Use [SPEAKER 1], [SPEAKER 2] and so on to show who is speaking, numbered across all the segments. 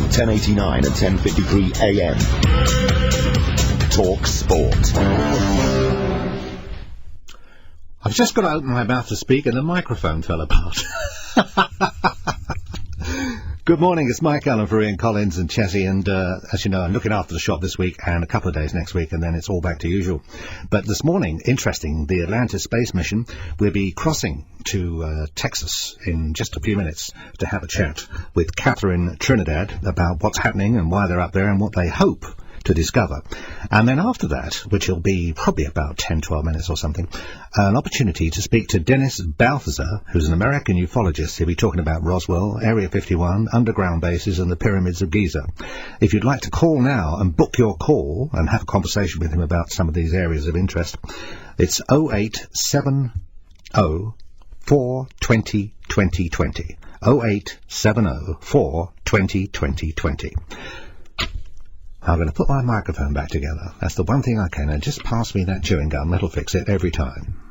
[SPEAKER 1] 1089 and 1053 AM. Talk Sport.
[SPEAKER 2] I've just got to open my mouth to speak and the microphone fell apart. Good morning, it's Mike Allen for Ian Collins and Chessie, and as you know, I'm looking after the shop this week and a couple of days next week, and then it's all back to usual. But this morning, interesting, the Atlantis space mission will be crossing to Texas in just a few minutes to have a chat with Catherine Trinidad about what's happening and why they're up there and what they hope to discover. And then after that, which will be probably about 10-12 minutes or something, an opportunity to speak to Dennis Balthazar, who's an American ufologist. He'll be talking about Roswell, Area 51, underground bases and the pyramids of Giza. If you'd like to call now and book your call and have a conversation with him about some of these areas of interest, it's 0870 420 2020. 0870 420 2020. I'm going to put my microphone back together. That's the one thing I can. And just pass me that chewing gum. That'll fix it every time.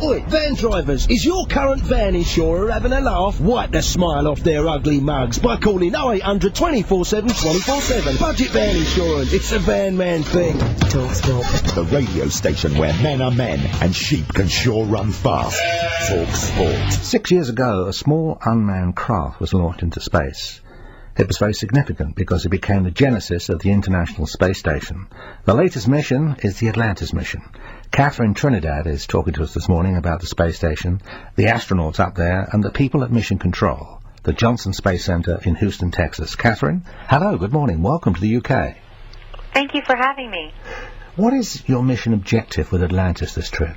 [SPEAKER 3] Oi, van drivers, is your current van insurer having a laugh? Wipe the smile off their ugly mugs by calling 0800 24/7 24/7. Budget van insurance. It's a van man thing.
[SPEAKER 1] TalkSPORT. The radio station where men are men and sheep can sure run fast. TalkSPORT.
[SPEAKER 2] 6 years ago, a small unmanned craft was launched into space. It was very significant because it became the genesis of the International Space Station. The latest mission is the Atlantis mission. Catherine Trinidad is talking to us this morning about the space station, the astronauts up there, and the people at Mission Control, the Johnson Space Center in Houston, Texas. Catherine, hello, good morning. Welcome to the UK.
[SPEAKER 4] Thank you for having me.
[SPEAKER 2] What is your mission objective with Atlantis this trip?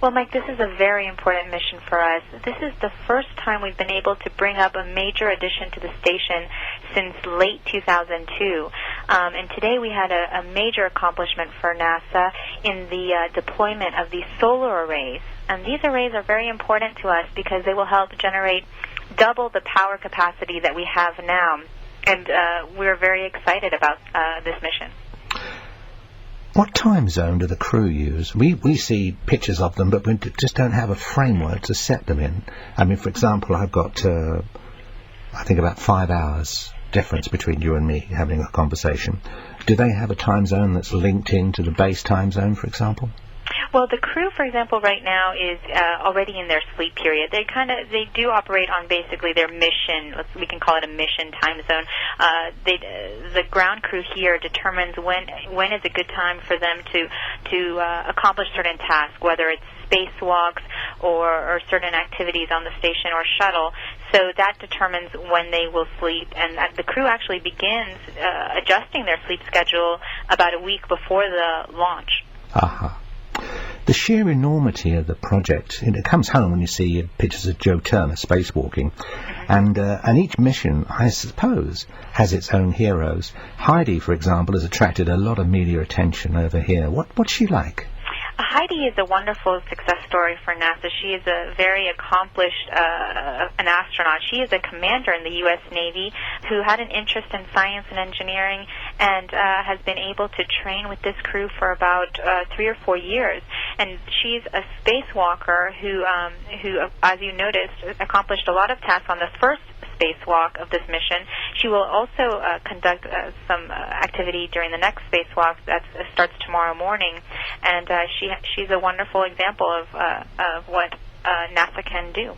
[SPEAKER 4] Well, Mike, this is a very important mission for us. This is the first time we've been able to bring up a major addition to the station since late 2002. And today we had a major accomplishment for NASA in the deployment of these solar arrays. And these arrays are very important to us because they will help generate double the power capacity that we have now. And we're very excited about this mission.
[SPEAKER 2] What time zone do the crew use? We see pictures of them, but we just don't have a framework to set them in. I mean, for example, I've got, I think about 5 hours difference between you and me having a conversation. Do they have a time zone that's linked into the base time zone, for example?
[SPEAKER 4] Well, the crew, for example, right now is already in their sleep period. They do operate on basically their mission. We can call it a mission time zone. The ground crew here determines when is a good time for them to accomplish certain tasks, whether it's spacewalks or certain activities on the station or shuttle. So that determines when they will sleep, and the crew actually begins adjusting their sleep schedule about a week before the launch.
[SPEAKER 2] Aha. The sheer enormity of the project, it comes home when you see pictures of Joe Turner spacewalking, and each mission, I suppose, has its own heroes. Heidi, for example, has attracted a lot of media attention over here. What's she like?
[SPEAKER 4] Heidi is a wonderful success story for NASA. She is a very accomplished an astronaut. She is a commander in the U.S. Navy who had an interest in science and engineering and has been able to train with this crew for about 3 or 4 years. And she's a spacewalker who, as you noticed, accomplished a lot of tasks on the first spacewalk of this mission. She will also conduct some activity during the next spacewalk that starts tomorrow morning, and she's a wonderful example of what NASA can do.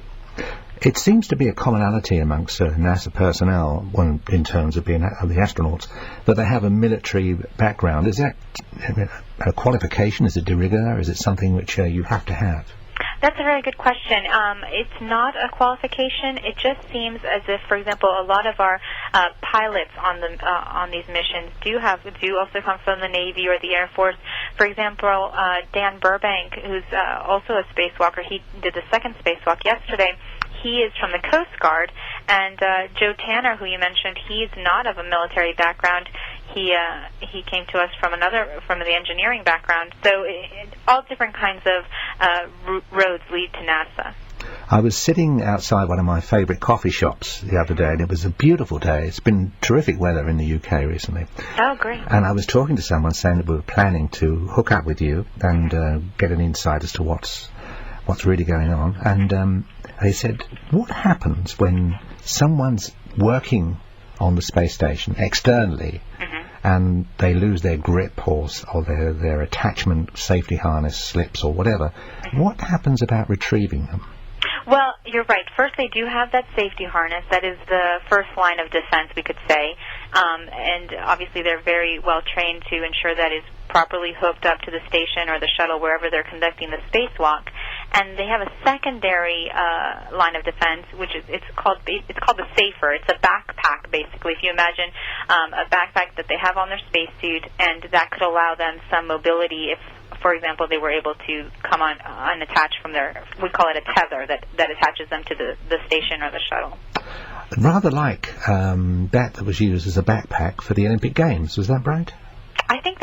[SPEAKER 2] It seems to be a commonality amongst NASA personnel, in terms of being the astronauts, that they have a military background. Is that a qualification? Is it de rigueur? Is it something which you have to have?
[SPEAKER 4] That's a very good question. It's not a qualification. It just seems as if, for example, a lot of our pilots on these missions do also come from the Navy or the Air Force. For example, Dan Burbank, who's also a spacewalker, he did the second spacewalk yesterday. He is from the Coast Guard, and Joe Tanner, who you mentioned, he's not of a military background. He came to us from the engineering background. So all different kinds of roads lead to NASA.
[SPEAKER 2] I was sitting outside one of my favourite coffee shops the other day, and it was a beautiful day. It's been terrific weather in the UK recently.
[SPEAKER 4] Oh, great.
[SPEAKER 2] And I was talking to someone saying that we were planning to hook up with you and get an insight as to what's really going on. And they said, what happens when someone's working on the space station externally, and they lose their grip or their attachment safety harness slips or whatever, what happens about retrieving them?
[SPEAKER 4] Well, you're right. First, they do have that safety harness. That is the first line of defense, we could say. And obviously they're very well trained to ensure that it's properly hooked up to the station or the shuttle wherever they're conducting the spacewalk. And they have a secondary line of defense, which is it's called the safer. It's a backpack, basically. If you imagine a backpack that they have on their spacesuit, and that could allow them some mobility if, for example, they were able to come unattached from their, we call it a tether, that attaches them to the station or the shuttle.
[SPEAKER 2] Rather like that was used as a backpack for the Olympic Games, was that right?
[SPEAKER 4] I think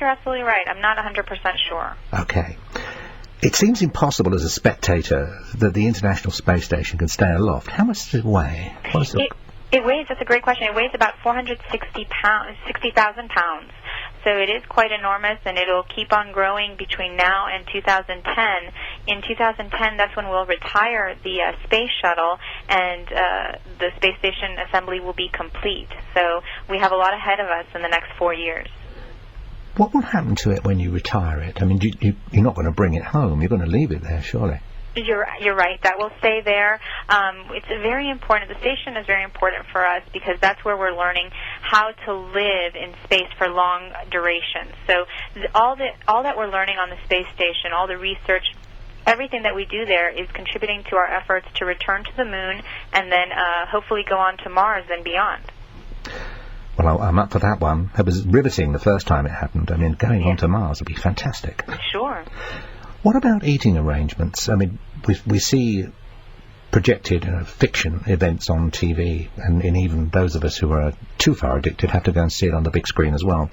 [SPEAKER 4] you're absolutely right. I'm not 100% sure.
[SPEAKER 2] Okay. It seems impossible as a spectator that the International Space Station can stay aloft. How much does it weigh?
[SPEAKER 4] It weighs, that's a great question, it weighs about 60,000 pounds. So it is quite enormous, and it'll keep on growing between now and 2010. In 2010, that's when we'll retire the space shuttle, and the space station assembly will be complete. So we have a lot ahead of us in the next 4 years.
[SPEAKER 2] What will happen to it when you retire it? I mean, you're not going to bring it home. You're going to leave it there, surely.
[SPEAKER 4] You're right. That will stay there. It's very important. The station is very important for us because that's where we're learning how to live in space for long durations. So all that we're learning on the space station, all the research, everything that we do there is contributing to our efforts to return to the moon and then hopefully go on to Mars and beyond.
[SPEAKER 2] Well, I'm up for that one. It was riveting the first time it happened. I mean, going on to Mars would be fantastic.
[SPEAKER 4] Sure.
[SPEAKER 2] What about eating arrangements? I mean, we see projected fiction events on TV, and even those of us who are too far addicted have to go and see it on the big screen as well.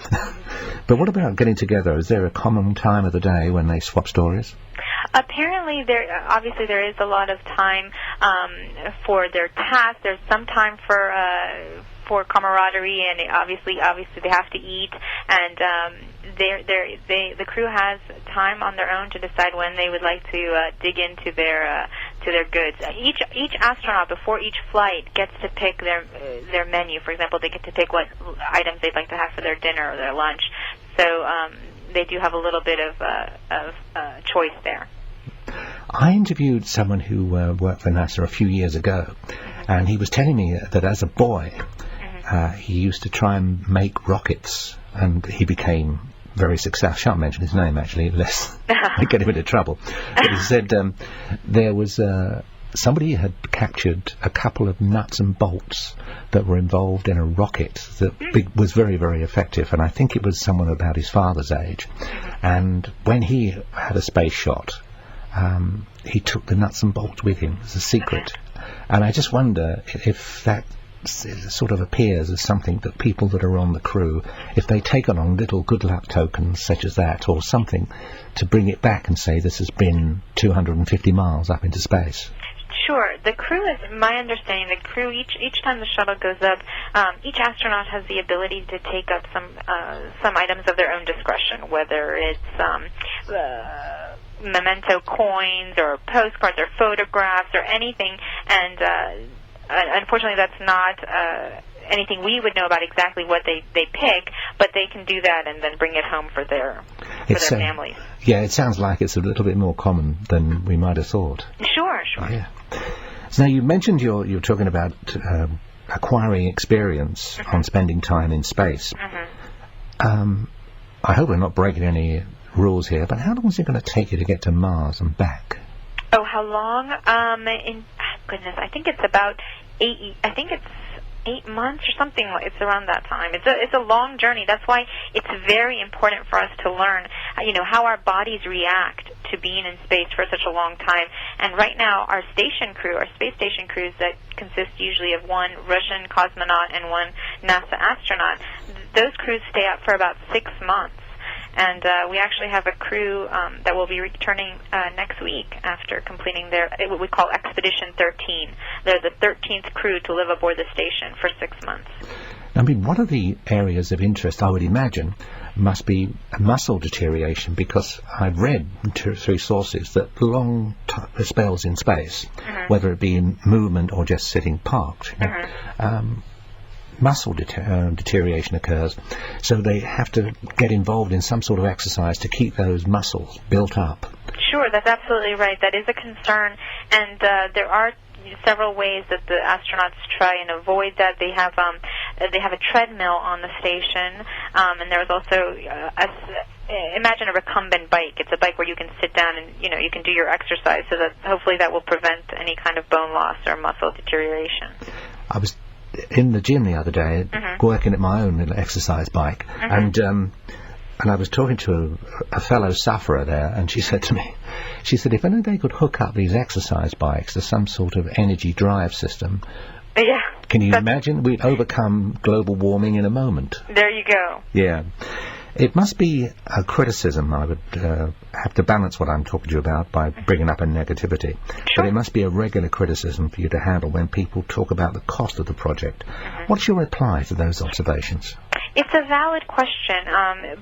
[SPEAKER 2] But what about getting together? Is there a common time of the day when they swap stories?
[SPEAKER 4] Apparently, there is a lot of time for their tasks. There's some time for camaraderie, and obviously they have to eat, and the crew has time on their own to decide when they would like to dig into their goods. Each astronaut before each flight gets to pick their menu. For example, they get to pick what items they'd like to have for their dinner or their lunch. So they do have a little bit of choice there.
[SPEAKER 2] I interviewed someone who worked for NASA a few years ago, and he was telling me that as a boy, he used to try and make rockets, and he became very successful. I shan't mention his name, actually, lest I get him into trouble. But he said there was somebody had captured a couple of nuts and bolts that were involved in a rocket that was very, very effective, and I think it was someone about his father's age. And when he had a space shot, he took the nuts and bolts with him as a secret. And I just wonder if that sort of appears as something that people that are on the crew, if they take along little good luck tokens such as that, or something to bring it back and say this has been 250 miles up into space.
[SPEAKER 4] Sure. The crew is, my understanding, the crew, each time the shuttle goes up, each astronaut has the ability to take up some items of their own discretion, whether it's memento coins or postcards or photographs or anything, and unfortunately that's not anything we would know about exactly what they pick, but they can do that and then bring it home for their families.
[SPEAKER 2] Yeah, it sounds like it's a little bit more common than we might have thought.
[SPEAKER 4] Sure.
[SPEAKER 2] Yeah. So now you mentioned you're talking about acquiring experience on spending time in space. I hope we're not breaking any rules here, but how long is it going to take you to get to Mars and back?
[SPEAKER 4] Oh, how long? Goodness, I think it's about 8 months or something. It's around that time. It's a long journey. That's why it's very important for us to learn, how our bodies react to being in space for such a long time. And right now, our space station crews that consist usually of one Russian cosmonaut and one NASA astronaut, those crews stay up for about 6 months. And we actually have a crew that will be returning next week after completing what we call Expedition 13. They're the 13th crew to live aboard the station for 6 months.
[SPEAKER 2] I mean, one of the areas of interest, I would imagine, must be muscle deterioration, because I've read through sources that long spells in space, whether it be in movement or just sitting parked, muscle deterioration occurs. So they have to get involved in some sort of exercise to keep those muscles built up.
[SPEAKER 4] Sure, that's absolutely right. That is a concern, and there are several ways that the astronauts try and avoid that. They have a treadmill on the station, and there's also imagine a recumbent bike. It's a bike where you can sit down and you can do your exercise, so that hopefully that will prevent any kind of bone loss or muscle deterioration.
[SPEAKER 2] I was in the gym the other day, working at my own little exercise bike, and I was talking to a fellow sufferer there, and she said to me, if only they could hook up these exercise bikes to some sort of energy drive system, can you imagine? We'd overcome global warming in a moment.
[SPEAKER 4] There you go.
[SPEAKER 2] Yeah. It must be a criticism. I would have to balance what I'm talking to you about by bringing up a negativity.
[SPEAKER 4] Sure.
[SPEAKER 2] But it must be a regular criticism for you to handle when people talk about the cost of the project. What's your reply to those observations?
[SPEAKER 4] It's a valid question,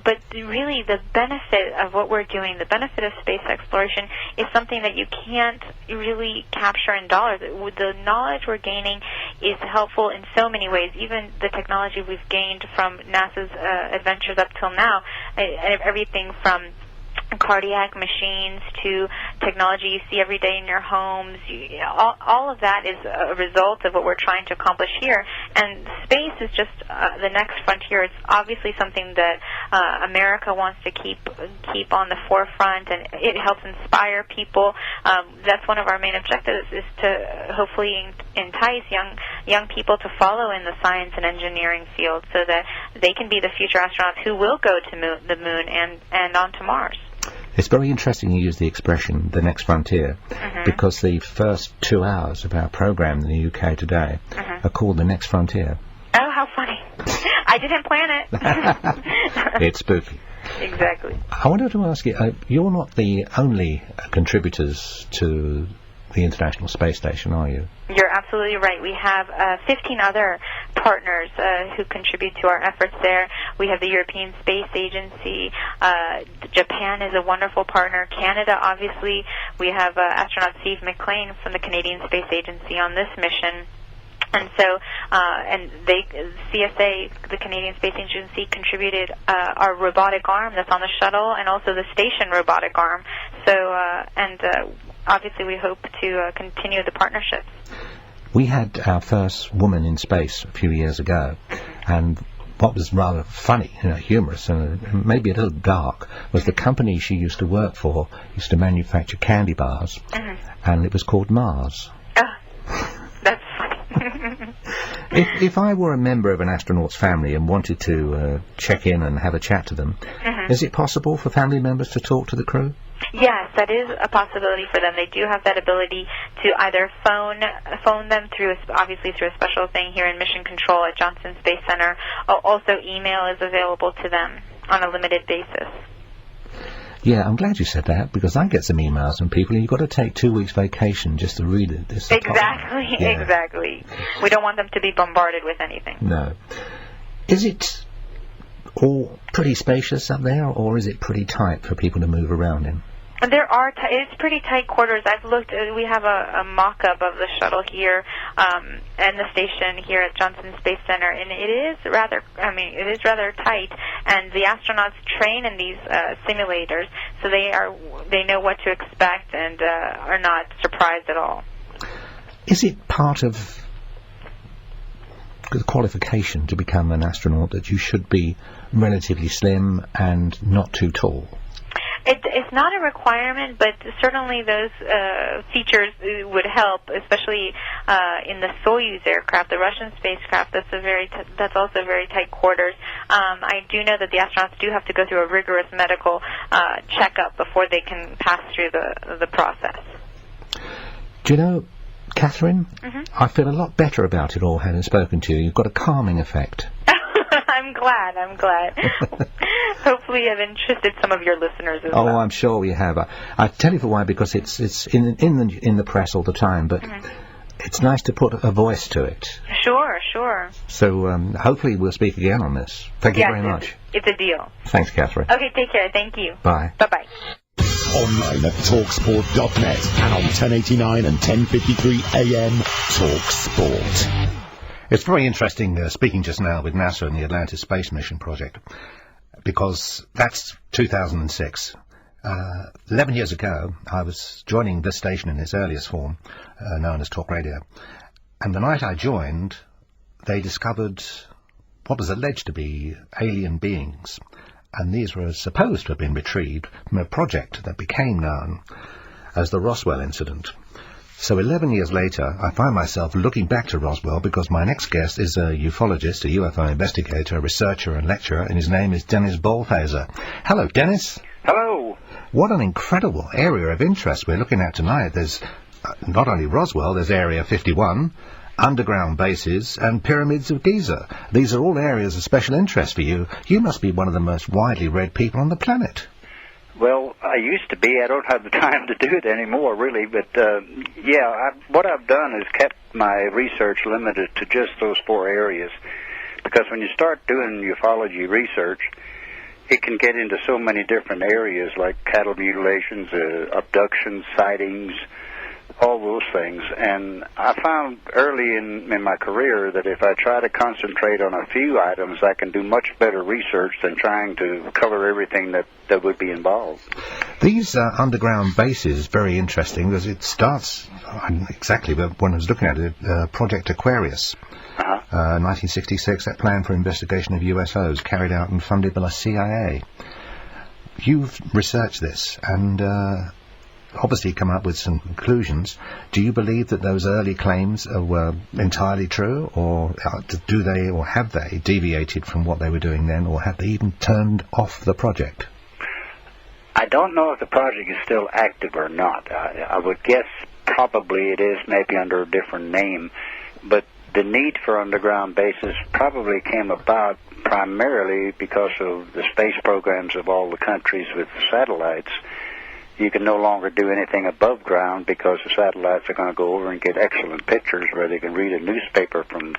[SPEAKER 4] but really the benefit of what we're doing, the benefit of space exploration, is something that you can't really capture in dollars. The knowledge we're gaining is helpful in so many ways. Even the technology we've gained from NASA's adventures up till now, everything from cardiac machines to technology you see every day in your homes, all of that is a result of what we're trying to accomplish here. And space is just the next frontier. It's obviously something that America wants to keep on the forefront, and it helps inspire people. That's one of our main objectives, is to hopefully entice young people to follow in the science and engineering field, so that they can be the future astronauts who will go to the moon and on to Mars.
[SPEAKER 2] It's very interesting you use the expression, the next frontier, because the first 2 hours of our program in the UK today are called the next frontier.
[SPEAKER 4] Oh, how funny. I didn't plan it.
[SPEAKER 2] It's spooky.
[SPEAKER 4] Exactly.
[SPEAKER 2] I wanted to ask you, you're not the only contributors to the International Space Station, are you?
[SPEAKER 4] You're absolutely right. We have 15 other partners who contribute to our efforts there. We have the European Space Agency. Japan is a wonderful partner. Canada, obviously. We have astronaut Steve McLean from the Canadian Space Agency on this mission. And so, CSA, the Canadian Space Agency, contributed our robotic arm that's on the shuttle, and also the station robotic arm. So, obviously we hope to continue the partnerships.
[SPEAKER 2] We had our first woman in space a few years ago, and what was rather funny, humorous, and maybe a little dark, was the company she used to work for used to manufacture candy bars, and it was called Mars.
[SPEAKER 4] Oh, that's funny.
[SPEAKER 2] If I were a member of an astronaut's family and wanted to check in and have a chat to them, is it possible for family members to talk to the crew?
[SPEAKER 4] Yes, that is a possibility for them. They do have that ability to either phone them through, obviously through a special thing here in Mission Control at Johnson Space Center. Also, email is available to them on a limited basis.
[SPEAKER 2] Yeah, I'm glad you said that, because I get some emails from people, and you've got to take 2 weeks vacation just to read it.
[SPEAKER 4] Exactly. We don't want them to be bombarded with anything.
[SPEAKER 2] No. Is it all pretty spacious up there, or is it pretty tight for people to move around in?
[SPEAKER 4] It's pretty tight quarters. I've looked. We have a mock-up of the shuttle here and the station here at Johnson Space Center, and it is rather tight. And the astronauts train in these simulators, so they know what to expect and are not surprised at all.
[SPEAKER 2] Is it part of the qualification to become an astronaut that you should be relatively slim and not too tall?
[SPEAKER 4] It's not a requirement, but certainly those features would help, especially in the Soyuz aircraft, the Russian spacecraft. That's also very tight quarters. I do know that the astronauts do have to go through a rigorous medical checkup before they can pass through the process.
[SPEAKER 2] Do you know, Catherine, I feel a lot better about it all having spoken to you. You've got a calming effect.
[SPEAKER 4] I'm glad. Hopefully I've interested some of your listeners as well.
[SPEAKER 2] Oh, I'm sure we have. I tell you for why, because it's in the press all the time, but it's nice to put a voice to it.
[SPEAKER 4] Sure.
[SPEAKER 2] So hopefully we'll speak again on this. Thank you very much.
[SPEAKER 4] It's a deal.
[SPEAKER 2] Thanks, Catherine.
[SPEAKER 4] Okay, take care. Thank you.
[SPEAKER 2] Bye.
[SPEAKER 4] Bye-bye.
[SPEAKER 1] Online at talksport.net and on 1089 and 1053 AM, TalkSport.
[SPEAKER 2] It's very interesting speaking just now with NASA and the Atlantis Space Mission project, because that's 2006. 11 years ago, I was joining this station in its earliest form, known as Talk Radio, and the night I joined, they discovered what was alleged to be alien beings, and these were supposed to have been retrieved from a project that became known as the Roswell incident. So 11 years later, I find myself looking back to Roswell because my next guest is a ufologist, a UFO investigator, a researcher and lecturer, and his name is Dennis Bolthaser. Hello, Dennis.
[SPEAKER 5] Hello.
[SPEAKER 2] What an incredible area of interest we're looking at tonight. There's not only Roswell, there's Area 51, underground bases, and pyramids of Giza. These are all areas of special interest for you. You must be one of the most widely read people on the planet.
[SPEAKER 5] Well, I used to be. I don't have the time to do it anymore, really. But, what I've done is kept my research limited to just those 4 areas. Because when you start doing ufology research, it can get into so many different areas, like cattle mutilations, abductions, sightings, all those things. And I found early in my career that if I try to concentrate on a few items, I can do much better research than trying to cover everything that would be involved.
[SPEAKER 2] These underground bases, very interesting, because it starts exactly when I was looking at it, Project Aquarius. 1966, that plan for investigation of USOs carried out and funded by the CIA. You've researched this and obviously come up with some conclusions. Do you believe that those early claims were entirely true, or do they, or have they deviated from what they were doing then, or have they even turned off the project?
[SPEAKER 5] I don't know if the project is still active or not. I would guess probably it is, maybe under a different name, but the need for underground bases probably came about primarily because of the space programs of all the countries with satellites. You can no longer do anything above ground because the satellites are going to go over and get excellent pictures where they can read a newspaper from,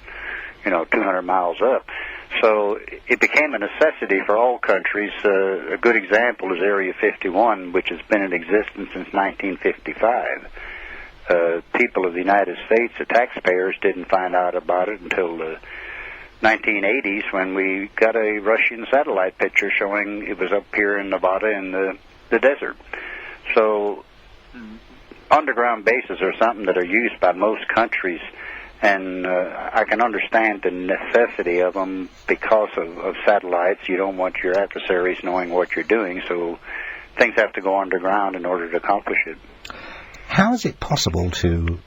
[SPEAKER 5] 200 miles up. So it became a necessity for all countries. A good example is Area 51, which has been in existence since 1955. People of the United States, the taxpayers, didn't find out about it until the 1980s when we got a Russian satellite picture showing it was up here in Nevada in the desert. So underground bases are something that are used by most countries, and I can understand the necessity of them because of satellites. You don't want your adversaries knowing what you're doing, so things have to go underground in order to accomplish it.
[SPEAKER 2] How is it possible to,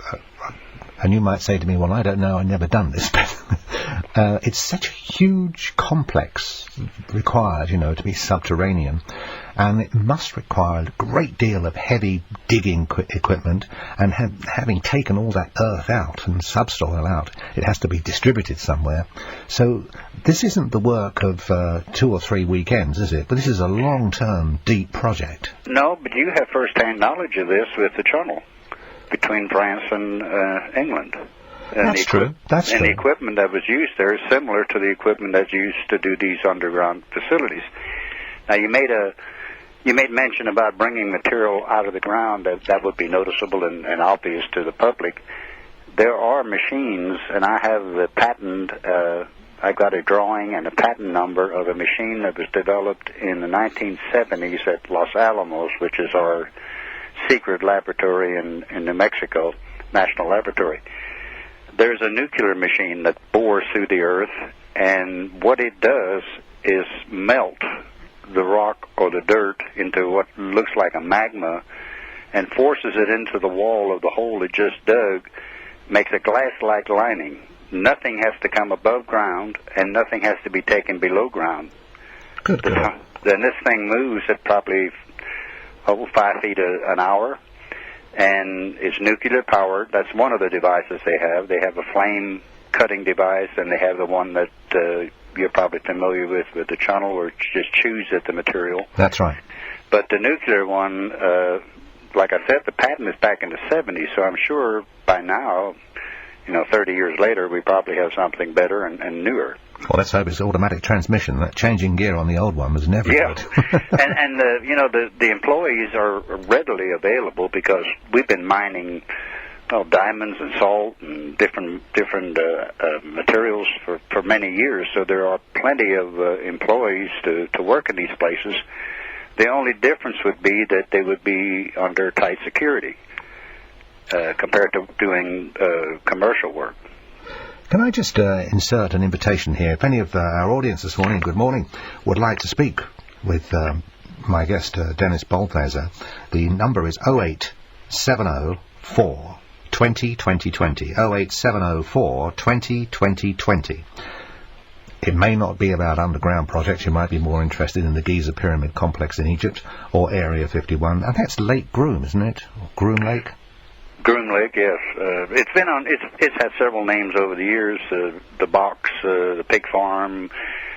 [SPEAKER 2] and you might say to me, well, I don't know, I've never done this, but it's such a huge complex required, to be subterranean, and it must require a great deal of heavy digging equipment, and having taken all that earth out and subsoil out, it has to be distributed somewhere. So this isn't the work of 2 or 3 weekends, is it? But this is a long-term, deep project.
[SPEAKER 5] No, but you have first-hand knowledge of this with the tunnel between France and England. And
[SPEAKER 2] That's true.
[SPEAKER 5] And the equipment that was used there is similar to the equipment that's used to do these underground facilities. Now, you made mention about bringing material out of the ground that would be noticeable and obvious to the public. There are machines, and I have the patent. I got a drawing and a patent number of a machine that was developed in the 1970s at Los Alamos, which is our secret laboratory in New Mexico, National Laboratory. There's a nuclear machine that bores through the earth, and what it does is melt the rock or the dirt into what looks like a magma and forces it into the wall of the hole it just dug, makes a glass-like lining. Nothing has to come above ground, and nothing has to be taken below ground.
[SPEAKER 2] Good.
[SPEAKER 5] Then this thing moves at probably 5 feet an hour, and it's nuclear powered. That's one of the devices they have. They have a flame cutting device, and they have the one that you're probably familiar with the tunnel, where it just chews at the material.
[SPEAKER 2] That's right.
[SPEAKER 5] But the nuclear one, like I said, the patent is back in the 70s, so I'm sure by now, 30 years later, we probably have something better and newer.
[SPEAKER 2] Well, let's hope it's automatic transmission. That changing gear on the old one was never good.
[SPEAKER 5] and the employees are readily available because we've been mining diamonds and salt and different materials for many years. So there are plenty of employees to work in these places. The only difference would be that they would be under tight security compared to doing commercial work.
[SPEAKER 2] Can I just insert an invitation here? If any of our audience this morning, good morning, would like to speak with my guest, Dennis Bolthazer, the number is 08704 20 20 20. 08704 20 20 20. It may not be about underground projects. You might be more interested in the Giza Pyramid Complex in Egypt or Area 51. And that's Lake Groom, isn't it? Or Groom Lake?
[SPEAKER 5] Groom Lake, yes. It's been on. It's had several names over the years. The box, the pig farm.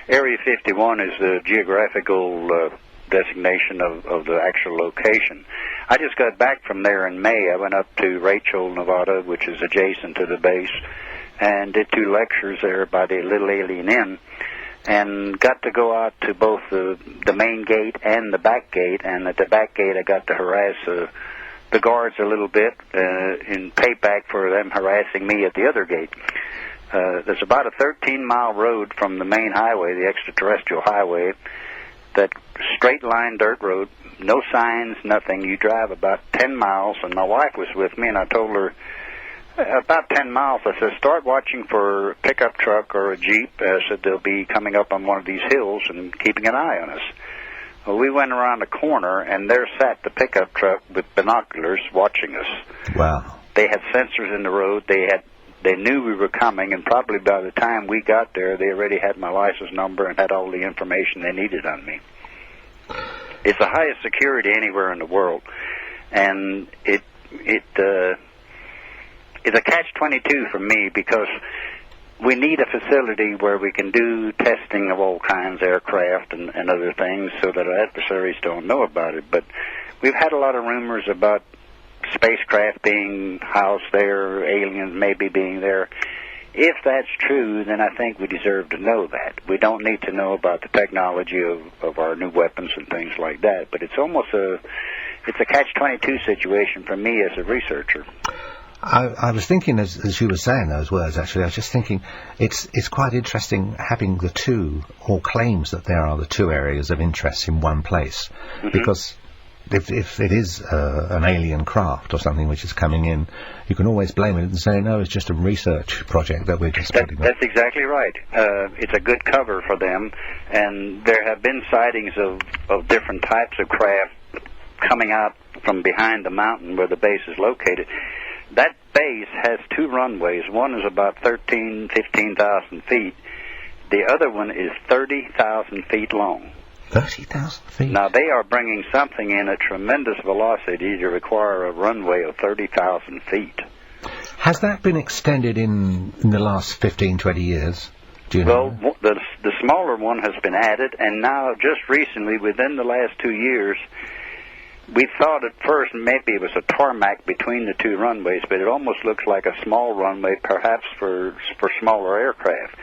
[SPEAKER 5] Area 51 is the geographical designation of the actual location. I just got back from there in May. I went up to Rachel, Nevada, which is adjacent to the base, and did 2 lectures there by the Little Alien Inn, and got to go out to both the main gate and the back gate. And at the back gate, I got to harass the guards a little bit in payback for them harassing me at the other gate. There's about a 13-mile road from the main highway, the extraterrestrial highway, that straight line dirt road, no signs, nothing. You drive about 10 miles, and my wife was with me, and I told her, about 10 miles, I said, start watching for a pickup truck or a Jeep. I said, they'll be coming up on one of these hills and keeping an eye on us. Well, we went around the corner, and there sat the pickup truck with binoculars watching us.
[SPEAKER 2] Wow.
[SPEAKER 5] They had sensors in the road. They knew we were coming, and probably by the time we got there, they already had my license number and had all the information they needed on me. It's the highest security anywhere in the world, and it's a catch-22 for me, because we need a facility where we can do testing of all kinds, aircraft and other things, so that our adversaries don't know about it. But we've had a lot of rumors about spacecraft being housed there, aliens maybe being there. If that's true, then I think we deserve to know that. We don't need to know about the technology of our new weapons and things like that, but it's almost it's a catch-22 situation for me as a researcher.
[SPEAKER 2] I was thinking, as you were saying those words, actually, I was just thinking it's quite interesting having the two, or claims that there are the 2 areas of interest in one place, because if it is an alien craft or something which is coming in, you can always blame it and say, no, it's just a research project that we're just putting up.
[SPEAKER 5] That's exactly right. It's a good cover for them, and there have been sightings of different types of craft coming out from behind the mountain where the base is located. That base has 2 runways. One is about 15,000 feet. The other one is 30,000 feet long.
[SPEAKER 2] 30,000 feet?
[SPEAKER 5] Now, they are bringing something in at tremendous velocity to require a runway of 30,000 feet.
[SPEAKER 2] Has that been extended in the last 15, 20 years? Do you know?
[SPEAKER 5] Well, the smaller one has been added, and now, just recently, within the last 2 years, we thought at first maybe it was a tarmac between the 2 runways, but it almost looks like a small runway, perhaps for smaller aircraft.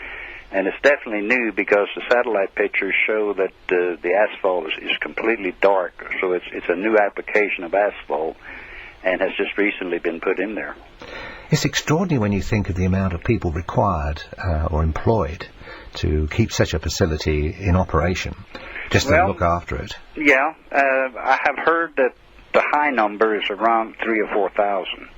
[SPEAKER 5] And it's definitely new, because the satellite pictures show that the asphalt is completely dark, so it's a new application of asphalt, and has just recently been put in there.
[SPEAKER 2] It's extraordinary when you think of the amount of people required or employed to keep such a facility in operation, just to look after it.
[SPEAKER 5] Yeah, I have heard that the high number is around 3,000 or 4,000,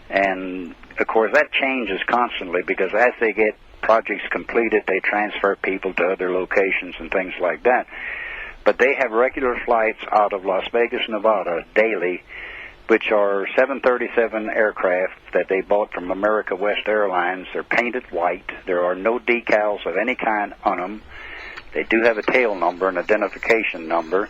[SPEAKER 5] and of course that changes constantly, because as they get projects completed, they transfer people to other locations and things like that. But they have regular flights out of Las Vegas, Nevada, daily, which are 737 aircraft that they bought from America West Airlines. They're painted white. There are no decals of any kind on them. They do have a tail number, an identification number,